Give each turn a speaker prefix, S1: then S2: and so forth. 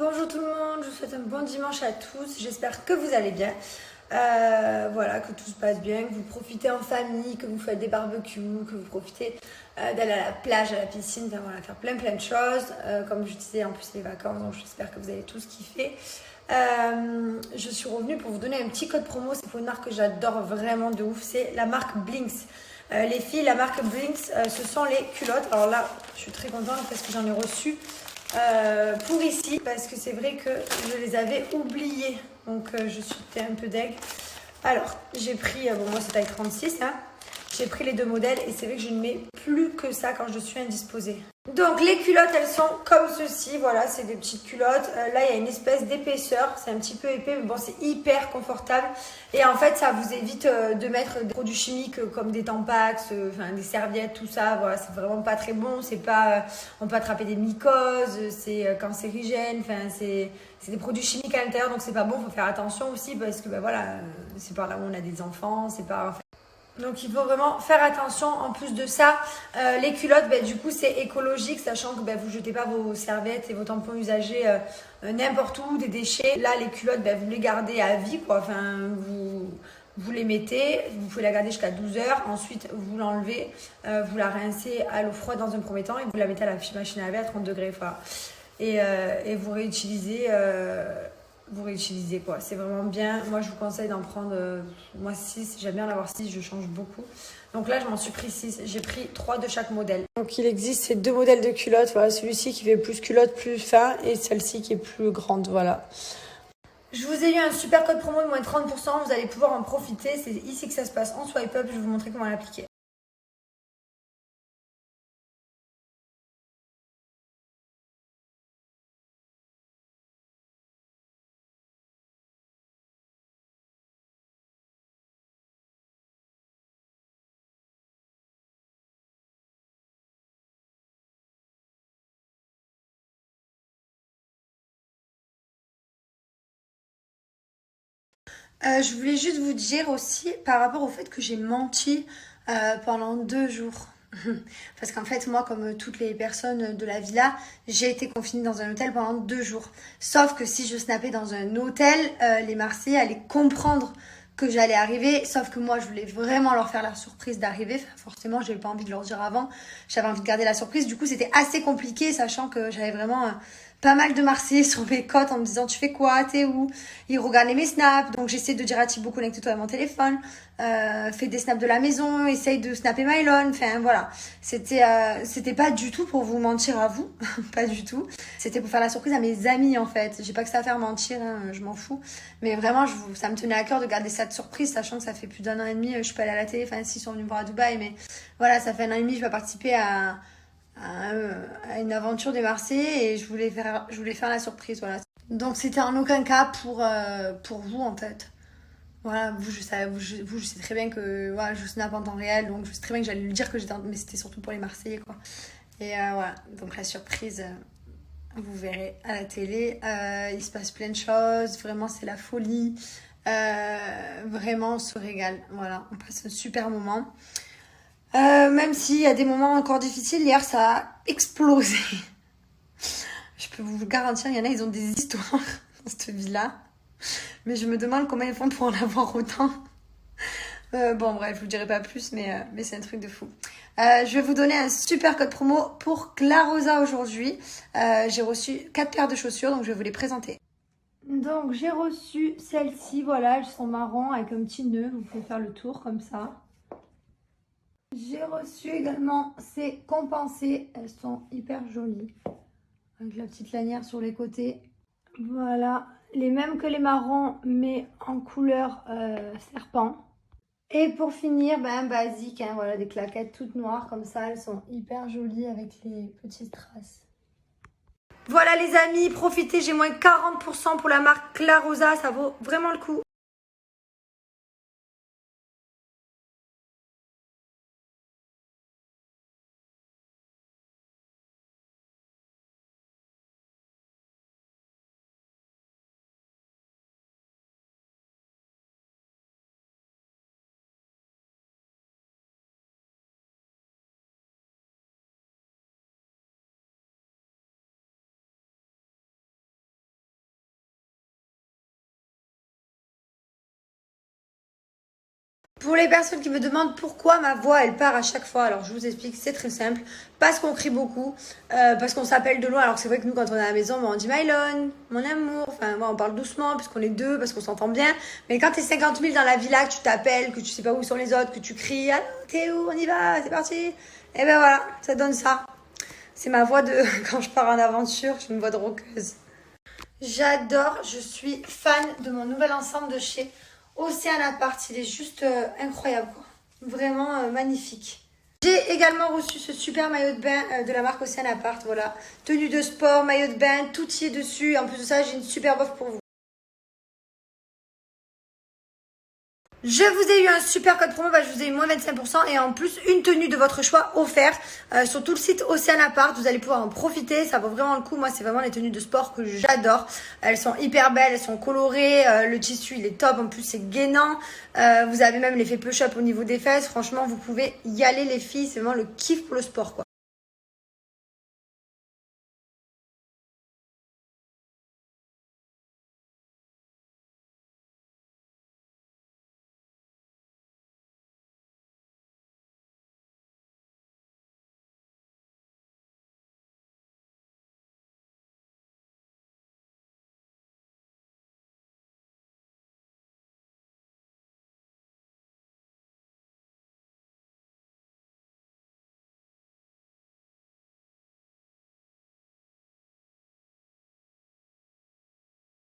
S1: Bonjour tout le monde, je vous souhaite un bon dimanche à tous, j'espère que vous allez bien. Voilà, que tout se passe bien, que vous profitez en famille, que vous faites des barbecues, que vous profitez d'aller à la plage, à la piscine, enfin, voilà, faire plein de choses. Comme je disais, en plus les vacances, donc j'espère que vous allez tous kiffer. Je suis revenue pour vous donner un petit code promo, c'est pour une marque que j'adore vraiment de ouf, c'est la marque Blinks. Les filles, la marque Blinks, ce sont les culottes. Alors là, je suis très contente parce que j'en ai reçu pour ici, parce que c'est vrai que je les avais oubliés. Donc je suis un peu deg. Alors, j'ai pris, bon moi c'est taille 36, hein. J'ai pris les deux modèles et c'est vrai que je ne mets plus que ça quand je suis indisposée. Donc les culottes, elles sont comme ceci, voilà, c'est des petites culottes. Là, il y a une espèce d'épaisseur, c'est un petit peu épais, mais bon, c'est hyper confortable. Et en fait, ça vous évite de mettre des produits chimiques comme des Tampax, enfin des serviettes, tout ça. Voilà, c'est vraiment pas très bon. C'est pas, on peut attraper des mycoses, c'est cancérigène, enfin c'est des produits chimiques à l'intérieur, donc c'est pas bon. Faut faire attention aussi parce que ben voilà, c'est par là où on a des enfants, c'est pas. Donc il faut vraiment faire attention. En plus de ça, les culottes, du coup c'est écologique, sachant que vous ne jetez pas vos serviettes et vos tampons usagés n'importe où, des déchets. Là les culottes, vous les gardez à vie, quoi. Enfin, vous les mettez, vous pouvez la garder jusqu'à 12 heures. Ensuite vous l'enlevez, vous la rincez à l'eau froide dans un premier temps et vous la mettez à la machine à laver à 30 degrés. Voilà. Et vous réutilisez. Vous réutilisez quoi, c'est vraiment bien. Moi je vous conseille d'en prendre moi 6, j'aime bien en avoir 6, je change beaucoup. Donc là je m'en suis pris 6, j'ai pris 3 de chaque modèle. Donc il existe ces deux modèles de culottes, voilà, celui-ci qui fait plus culotte plus fin et celle-ci qui est plus grande, voilà. Je vous ai eu un super code promo de moins 30%, vous allez pouvoir en profiter, c'est ici que ça se passe en swipe up, je vais vous montrer comment l'appliquer. Je voulais juste vous dire aussi par rapport au fait que j'ai menti pendant 2 jours. Parce qu'en fait, moi, comme toutes les personnes de la villa, j'ai été confinée dans un hôtel pendant 2 jours. Sauf que si je snappais dans un hôtel, les Marseillais allaient comprendre que j'allais arriver. Sauf que moi, je voulais vraiment leur faire la surprise d'arriver. Enfin, forcément, j'avais pas envie de leur dire avant. J'avais envie de garder la surprise. Du coup, c'était assez compliqué, sachant que j'avais vraiment pas mal de Marseillais sur mes côtes en me disant tu fais quoi, t'es où. Ils regardaient mes snaps, donc j'essaie de dire à Thibaut connecte-toi à mon téléphone, fais des snaps de la maison, essaye de snapper Mylon, enfin voilà. C'était pas du tout pour vous mentir à vous, pas du tout. C'était pour faire la surprise à mes amis en fait. J'ai pas que ça à faire mentir, hein, je m'en fous. Mais vraiment, ça me tenait à cœur de garder cette surprise, sachant que ça fait plus d'1 an et demi, je suis pas allée à la télé, enfin si, ils sont venus me voir à Dubaï, mais voilà, ça fait 1 an et demi, je vais participer à une aventure des Marseillais et je voulais faire la surprise, voilà. Donc c'était en aucun cas pour vous en fait. Voilà, vous je sais très bien que voilà, je snap en temps réel, donc je sais très bien que j'allais lui dire que mais c'était surtout pour les Marseillais quoi. Et voilà, donc la surprise, vous verrez à la télé. Il se passe plein de choses, vraiment c'est la folie. Vraiment on se régale, voilà, on passe un super moment. Même s'il y a des moments encore difficiles, hier ça a explosé. Je peux vous garantir, il y en a, ils ont des histoires dans cette vie-là. Mais je me demande comment ils font pour en avoir autant. Bon, bref, je vous dirai pas plus, mais c'est un truc de fou. Je vais vous donner un super code promo pour Clarosa aujourd'hui. J'ai reçu 4 paires de chaussures, donc je vais vous les présenter. Donc, j'ai reçu celles-ci, voilà, elles sont marron avec un petit nœud. Vous pouvez faire le tour comme ça. J'ai reçu également ces compensées. Elles sont hyper jolies. Avec la petite lanière sur les côtés. Voilà, les mêmes que les marrons, mais en couleur serpent. Et pour finir, basique, hein, voilà, des claquettes toutes noires comme ça, elles sont hyper jolies avec les petites traces. Voilà les amis, profitez, j'ai moins 40% pour la marque Clarosa, ça vaut vraiment le coup. Pour les personnes qui me demandent pourquoi ma voix elle part à chaque fois, alors je vous explique, c'est très simple. Parce qu'on crie beaucoup, parce qu'on s'appelle de loin. Alors c'est vrai que nous quand on est à la maison, on dit Mylon, mon amour. Enfin moi on parle doucement puisqu'on est deux, parce qu'on s'entend bien. Mais quand t'es 50 000 dans la villa, que tu t'appelles, que tu sais pas où sont les autres, que tu cries, allô Théo, on y va, c'est parti. Et ben voilà, ça donne ça. C'est ma voix de quand je pars en aventure, j'ai une voix de rockeuse. J'adore, je suis fan de mon nouvel ensemble de chez Océan Apart. Il est juste incroyable, quoi. Vraiment magnifique. J'ai également reçu ce super maillot de bain de la marque Océan Apart. Voilà, tenue de sport, maillot de bain, tout y est dessus. En plus de ça, j'ai une super offre pour vous. Je vous ai eu un super code promo, je vous ai eu moins 25% et en plus une tenue de votre choix offerte sur tout le site Océan Apart. Vous allez pouvoir en profiter, ça vaut vraiment le coup. Moi, c'est vraiment les tenues de sport que j'adore. Elles sont hyper belles, elles sont colorées, le tissu il est top, en plus c'est gainant. Vous avez même l'effet push-up au niveau des fesses. Franchement, vous pouvez y aller les filles, c'est vraiment le kiff pour le sport, quoi.